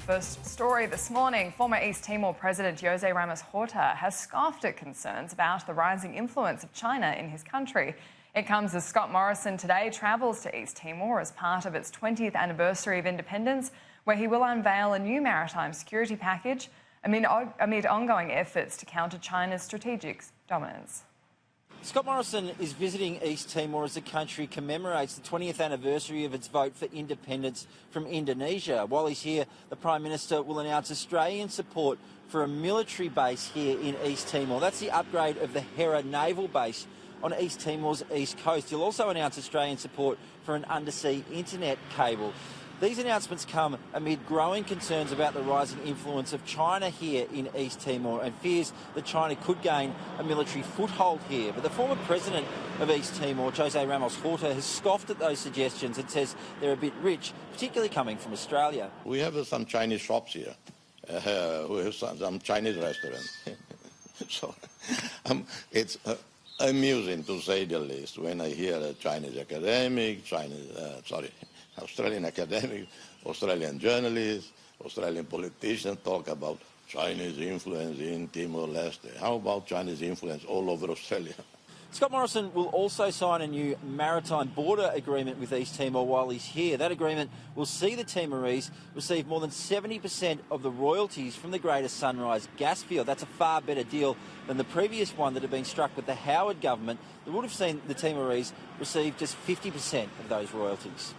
First story this morning, former East Timor President Jose Ramos Horta has scoffed at concerns about the rising influence of China in his country. It comes as Scott Morrison today travels to East Timor as part of its 20th anniversary of independence, where he will unveil a new maritime security package amid ongoing efforts to counter China's strategic dominance. Scott Morrison is visiting East Timor as the country commemorates the 20th anniversary of its vote for independence from Indonesia. While he's here, the Prime Minister will announce Australian support for a military base here in East Timor. That's the upgrade of the Hera naval base on East Timor's east coast. He'll also announce Australian support for an undersea internet cable. These announcements come amid growing concerns about the rising influence of China here in East Timor and fears that China could gain a military foothold here. But the former president of East Timor, Jose Ramos Horta, has scoffed at those suggestions and says they're a bit rich, particularly coming from Australia. We have some Chinese shops here. We have some Chinese restaurants. So it's amusing, to say the least, when I hear a Chinese academic, Australian academic, Australian journalists, Australian politicians talk about Chinese influence in Timor-Leste. How about Chinese influence all over Australia? Scott Morrison will also sign a new maritime border agreement with East Timor while he's here. That agreement will see the Timorese receive more than 70% of the royalties from the Greater Sunrise gas field. That's a far better deal than the previous one that had been struck with the Howard government that would have seen the Timorese receive just 50% of those royalties.